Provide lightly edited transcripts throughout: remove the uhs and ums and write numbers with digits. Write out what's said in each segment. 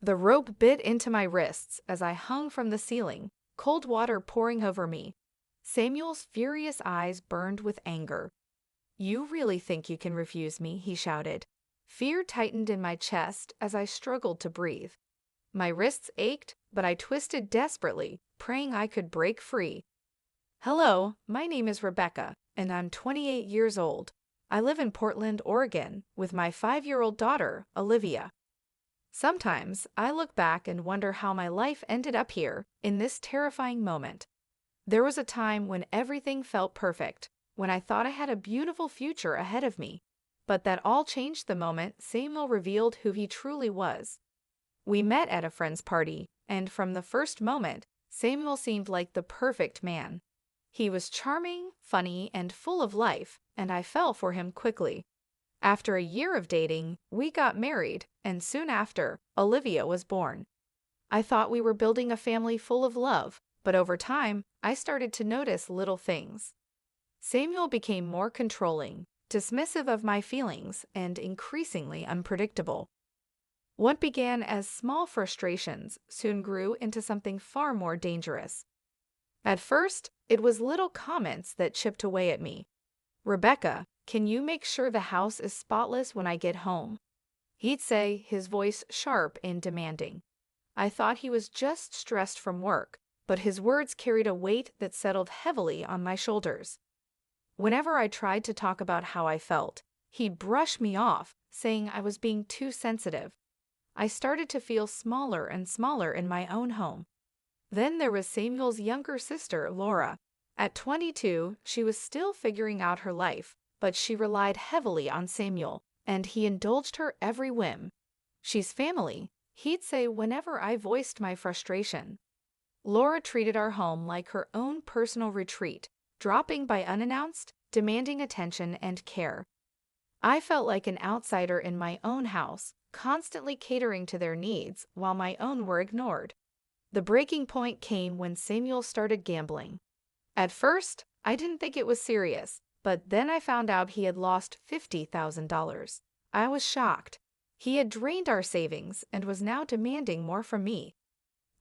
The rope bit into my wrists as I hung from the ceiling, cold water pouring over me. Samuel's furious eyes burned with anger. "You really think you can refuse me?" he shouted. Fear tightened in my chest as I struggled to breathe. My wrists ached, but I twisted desperately, praying I could break free. "Hello, my name is Rebecca, and I'm 28 years old. I live in Portland, Oregon, with my 5-year-old daughter, Olivia. Sometimes I look back and wonder how my life ended up here, in this terrifying moment. There was a time when everything felt perfect, when I thought I had a beautiful future ahead of me. But that all changed the moment Samuel revealed who he truly was. We met at a friend's party, and from the first moment, Samuel seemed like the perfect man. He was charming, funny, and full of life, and I fell for him quickly. After a year of dating, we got married, and soon after, Olivia was born. I thought we were building a family full of love, but over time, I started to notice little things. Samuel became more controlling, dismissive of my feelings, and increasingly unpredictable. What began as small frustrations soon grew into something far more dangerous. At first, it was little comments that chipped away at me. "Rebecca, can you make sure the house is spotless when I get home?" He'd say, his voice sharp and demanding. I thought he was just stressed from work, but his words carried a weight that settled heavily on my shoulders. Whenever I tried to talk about how I felt, he'd brush me off, saying I was being too sensitive. I started to feel smaller and smaller in my own home. Then there was Samuel's younger sister, Laura. At 22, she was still figuring out her life, but she relied heavily on Samuel, and he indulged her every whim. "She's family," he'd say whenever I voiced my frustration. Laura treated our home like her own personal retreat, dropping by unannounced, demanding attention and care. I felt like an outsider in my own house, constantly catering to their needs while my own were ignored. The breaking point came when Samuel started gambling. At first, I didn't think it was serious, but then I found out he had lost $50,000. I was shocked. He had drained our savings and was now demanding more from me.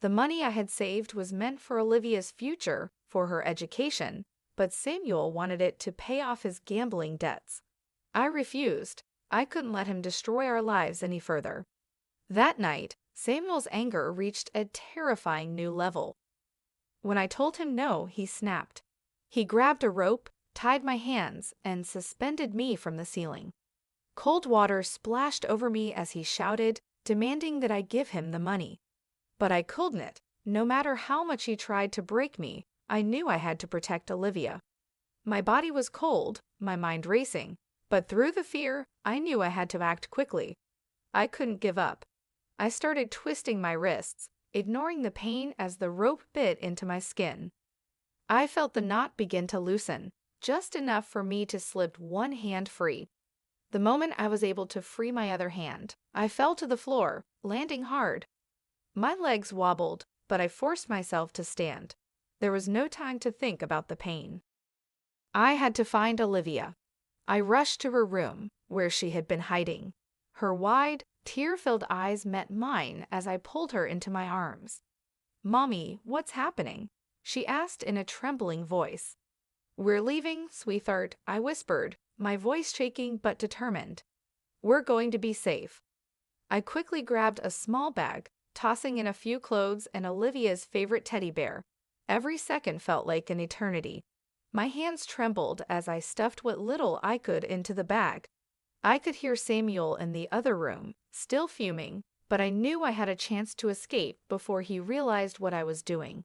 The money I had saved was meant for Olivia's future, for her education, but Samuel wanted it to pay off his gambling debts. I refused. I couldn't let him destroy our lives any further. That night, Samuel's anger reached a terrifying new level. When I told him no, he snapped. He grabbed a rope, tied my hands, and suspended me from the ceiling. Cold water splashed over me as he shouted, demanding that I give him the money. But I couldn't. No matter how much he tried to break me, I knew I had to protect Olivia. My body was cold, my mind racing, but through the fear, I knew I had to act quickly. I couldn't give up. I started twisting my wrists, ignoring the pain as the rope bit into my skin. I felt the knot begin to loosen, just enough for me to slip one hand free. The moment I was able to free my other hand, I fell to the floor, landing hard. My legs wobbled, but I forced myself to stand. There was no time to think about the pain. I had to find Olivia. I rushed to her room, where she had been hiding. Her wide, tear-filled eyes met mine as I pulled her into my arms. "Mommy, what's happening?" she asked in a trembling voice. "We're leaving, sweetheart," I whispered, my voice shaking but determined. "We're going to be safe." I quickly grabbed a small bag, tossing in a few clothes and Olivia's favorite teddy bear. Every second felt like an eternity. My hands trembled as I stuffed what little I could into the bag. I could hear Samuel in the other room, still fuming, but I knew I had a chance to escape before he realized what I was doing.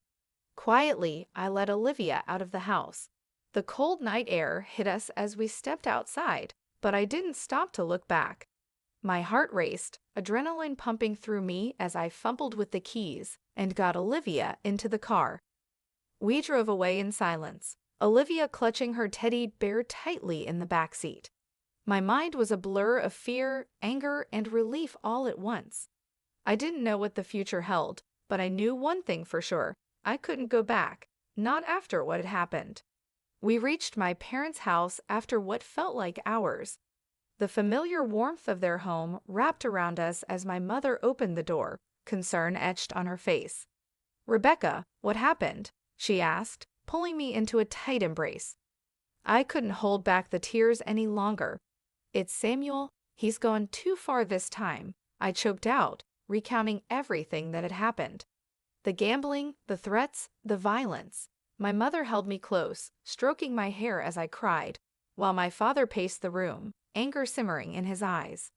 Quietly, I led Olivia out of the house. The cold night air hit us as we stepped outside, but I didn't stop to look back. My heart raced, adrenaline pumping through me as I fumbled with the keys and got Olivia into the car. We drove away in silence, Olivia clutching her teddy bear tightly in the back seat. My mind was a blur of fear, anger, and relief all at once. I didn't know what the future held, but I knew one thing for sure. I couldn't go back, not after what had happened. We reached my parents' house after what felt like hours. The familiar warmth of their home wrapped around us as my mother opened the door, concern etched on her face. "Rebecca, what happened?" she asked, pulling me into a tight embrace. I couldn't hold back the tears any longer. "It's Samuel. He's gone too far this time," I choked out, recounting everything that had happened. The gambling, the threats, the violence. My mother held me close, stroking my hair as I cried, while my father paced the room, anger simmering in his eyes.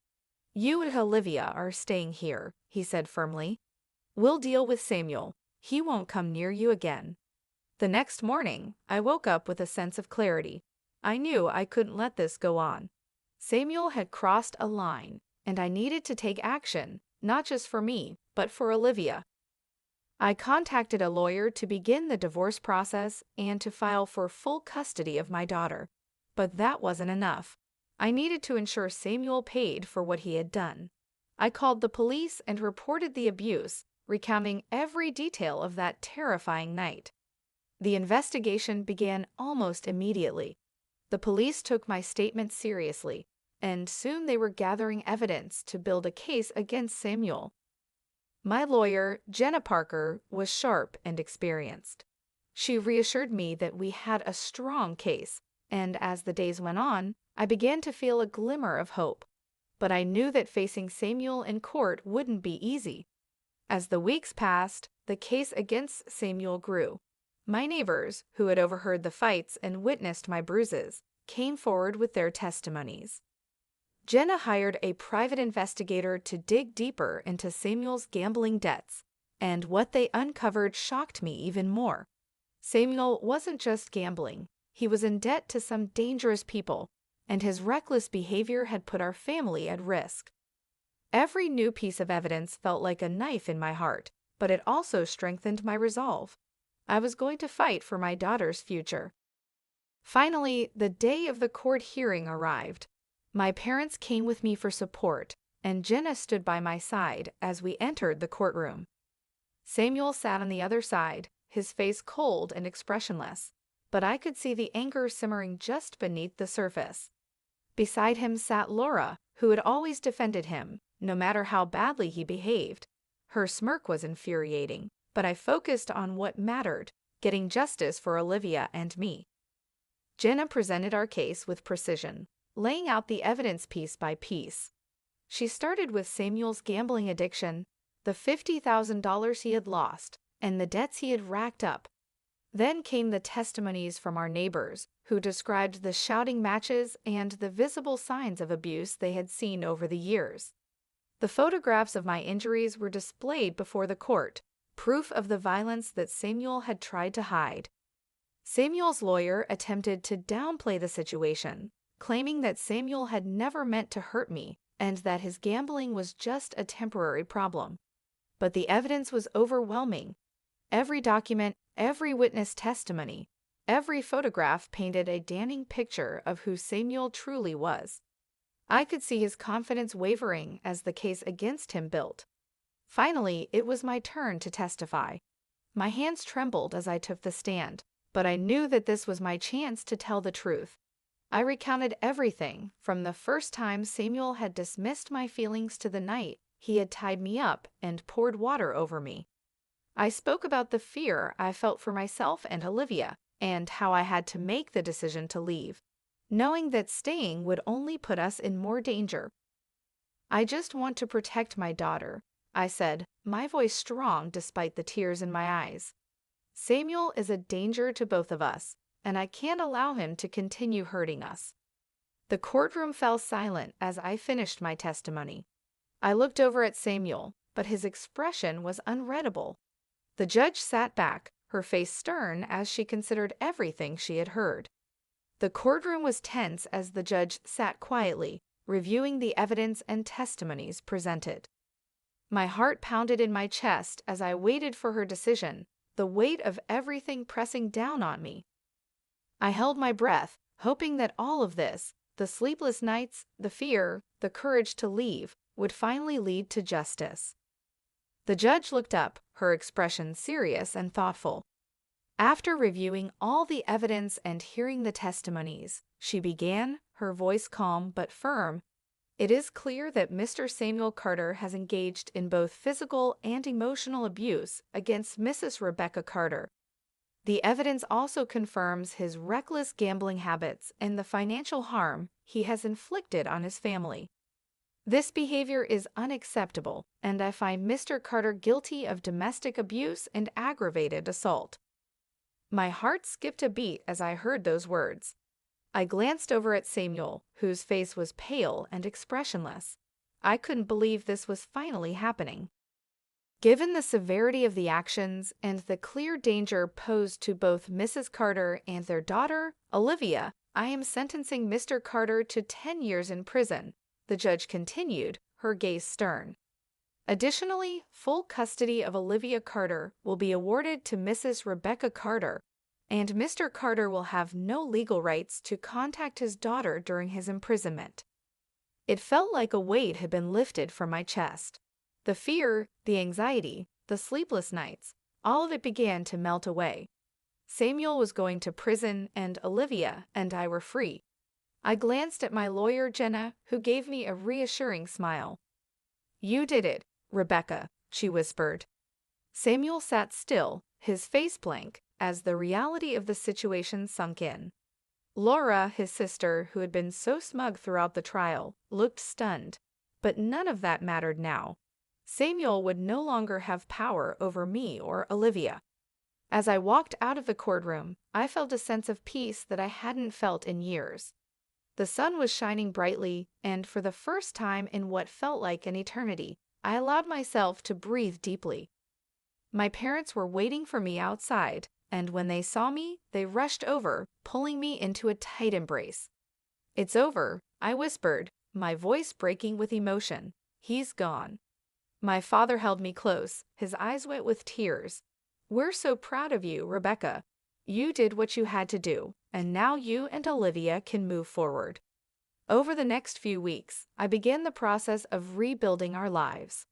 "You and Olivia are staying here," he said firmly. "We'll deal with Samuel. He won't come near you again." The next morning, I woke up with a sense of clarity. I knew I couldn't let this go on. Samuel had crossed a line, and I needed to take action, not just for me, but for Olivia. I contacted a lawyer to begin the divorce process and to file for full custody of my daughter. But that wasn't enough. I needed to ensure Samuel paid for what he had done. I called the police and reported the abuse, recounting every detail of that terrifying night. The investigation began almost immediately. The police took my statement seriously, and soon they were gathering evidence to build a case against Samuel. My lawyer, Jenna Parker, was sharp and experienced. She reassured me that we had a strong case, and as the days went on, I began to feel a glimmer of hope. But I knew that facing Samuel in court wouldn't be easy. As the weeks passed, the case against Samuel grew. My neighbors, who had overheard the fights and witnessed my bruises, came forward with their testimonies. Jenna hired a private investigator to dig deeper into Samuel's gambling debts, and what they uncovered shocked me even more. Samuel wasn't just gambling. He was in debt to some dangerous people, and his reckless behavior had put our family at risk. Every new piece of evidence felt like a knife in my heart, but it also strengthened my resolve. I was going to fight for my daughter's future. Finally, the day of the court hearing arrived. My parents came with me for support, and Jenna stood by my side as we entered the courtroom. Samuel sat on the other side, his face cold and expressionless, but I could see the anger simmering just beneath the surface. Beside him sat Laura, who had always defended him, no matter how badly he behaved. Her smirk was infuriating, but I focused on what mattered, getting justice for Olivia and me. Jenna presented our case with precision, laying out the evidence piece by piece. She started with Samuel's gambling addiction, the $50,000 he had lost, and the debts he had racked up. Then came the testimonies from our neighbors, who described the shouting matches and the visible signs of abuse they had seen over the years. The photographs of my injuries were displayed before the court, proof of the violence that Samuel had tried to hide. Samuel's lawyer attempted to downplay the situation, claiming that Samuel had never meant to hurt me and that his gambling was just a temporary problem. But the evidence was overwhelming. Every document, every witness testimony, every photograph painted a damning picture of who Samuel truly was. I could see his confidence wavering as the case against him built. Finally, it was my turn to testify. My hands trembled as I took the stand, but I knew that this was my chance to tell the truth. I recounted everything, from the first time Samuel had dismissed my feelings to the night he had tied me up and poured water over me. I spoke about the fear I felt for myself and Olivia, and how I had to make the decision to leave, knowing that staying would only put us in more danger. "I just want to protect my daughter," I said, my voice strong despite the tears in my eyes. "Samuel is a danger to both of us, and I can't allow him to continue hurting us." The courtroom fell silent as I finished my testimony. I looked over at Samuel, but his expression was unreadable. The judge sat back, her face stern as she considered everything she had heard. The courtroom was tense as the judge sat quietly, reviewing the evidence and testimonies presented. My heart pounded in my chest as I waited for her decision, the weight of everything pressing down on me. I held my breath, hoping that all of this, the sleepless nights, the fear, the courage to leave, would finally lead to justice. The judge looked up, her expression serious and thoughtful. After reviewing all the evidence and hearing the testimonies, she began, her voice calm but firm, It is clear that Mr. Samuel Carter has engaged in both physical and emotional abuse against Mrs. Rebecca Carter. The evidence also confirms his reckless gambling habits and the financial harm he has inflicted on his family. This behavior is unacceptable, and I find Mr. Carter guilty of domestic abuse and aggravated assault. My heart skipped a beat as I heard those words. I glanced over at Samuel, whose face was pale and expressionless. I couldn't believe this was finally happening. Given the severity of the actions and the clear danger posed to both Mrs. Carter and their daughter, Olivia, I am sentencing Mr. Carter to 10 years in prison, the judge continued, her gaze stern. Additionally, full custody of Olivia Carter will be awarded to Mrs. Rebecca Carter, and Mr. Carter will have no legal rights to contact his daughter during his imprisonment. It felt like a weight had been lifted from my chest. The fear, the anxiety, the sleepless nights, all of it began to melt away. Samuel was going to prison, and Olivia and I were free. I glanced at my lawyer, Jenna, who gave me a reassuring smile. "You did it, Rebecca," she whispered. Samuel sat still, his face blank, as the reality of the situation sunk in. Laura, his sister, who had been so smug throughout the trial, looked stunned. But none of that mattered now. Samuel would no longer have power over me or Olivia. As I walked out of the courtroom, I felt a sense of peace that I hadn't felt in years. The sun was shining brightly, and for the first time in what felt like an eternity, I allowed myself to breathe deeply. My parents were waiting for me outside, and when they saw me, they rushed over, pulling me into a tight embrace. "It's over," I whispered, my voice breaking with emotion. "He's gone." My father held me close, his eyes wet with tears. "We're so proud of you, Rebecca. You did what you had to do, and now you and Olivia can move forward." Over the next few weeks, I began the process of rebuilding our lives.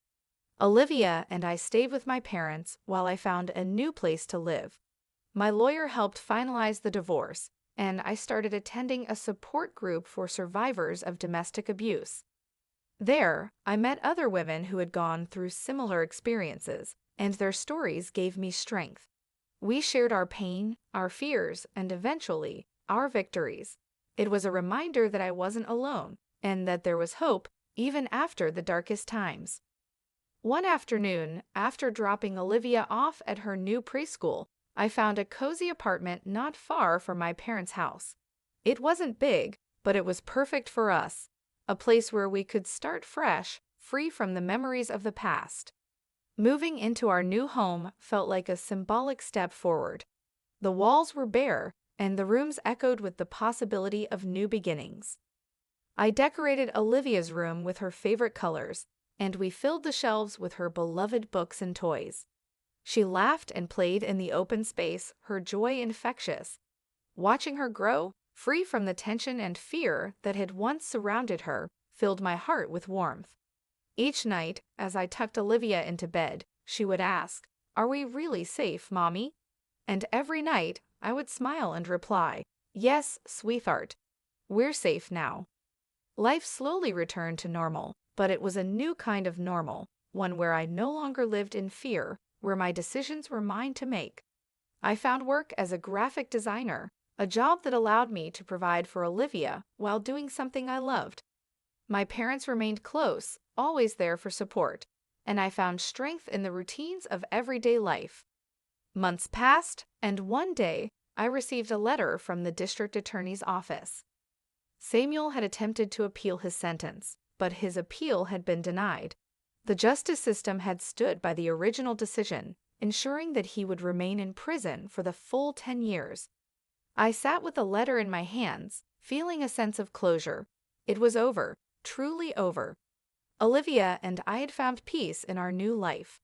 Olivia and I stayed with my parents while I found a new place to live. My lawyer helped finalize the divorce, and I started attending a support group for survivors of domestic abuse. There, I met other women who had gone through similar experiences, and their stories gave me strength. We shared our pain, our fears, and eventually, our victories. It was a reminder that I wasn't alone, and that there was hope even after the darkest times. One afternoon, after dropping Olivia off at her new preschool, I found a cozy apartment not far from my parents' house. It wasn't big, but it was perfect for us, a place where we could start fresh, free from the memories of the past. Moving into our new home felt like a symbolic step forward. The walls were bare, and the rooms echoed with the possibility of new beginnings. I decorated Olivia's room with her favorite colors, and we filled the shelves with her beloved books and toys. She laughed and played in the open space, her joy infectious. Watching her grow, free from the tension and fear that had once surrounded her, filled my heart with warmth. Each night, as I tucked Olivia into bed, she would ask, "Are we really safe, Mommy?" And every night, I would smile and reply, "Yes, sweetheart. We're safe now." Life slowly returned to normal, but it was a new kind of normal, one where I no longer lived in fear, where my decisions were mine to make. I found work as a graphic designer, a job that allowed me to provide for Olivia while doing something I loved. My parents remained close, always there for support, and I found strength in the routines of everyday life. Months passed, and one day, I received a letter from the district attorney's office. Samuel had attempted to appeal his sentence, but his appeal had been denied. The justice system had stood by the original decision, ensuring that he would remain in prison for the full 10 years. I sat with the letter in my hands, feeling a sense of closure. It was over, truly over. Olivia and I had found peace in our new life.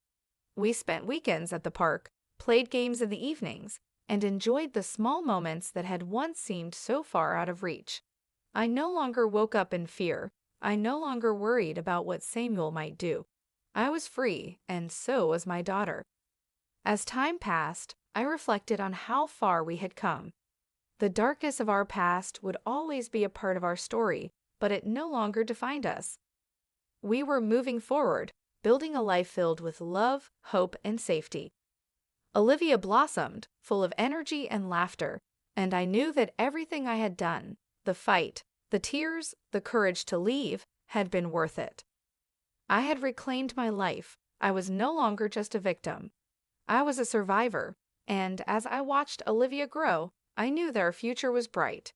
We spent weekends at the park, played games in the evenings, and enjoyed the small moments that had once seemed so far out of reach. I no longer woke up in fear. I no longer worried about what Samuel might do. I was free, and so was my daughter. As time passed, I reflected on how far we had come. The darkness of our past would always be a part of our story, but it no longer defined us. We were moving forward, building a life filled with love, hope, and safety. Olivia blossomed, full of energy and laughter, and I knew that everything I had done, the fight, the tears, the courage to leave, had been worth it. I had reclaimed my life. I was no longer just a victim. I was a survivor, and as I watched Olivia grow, I knew their future was bright.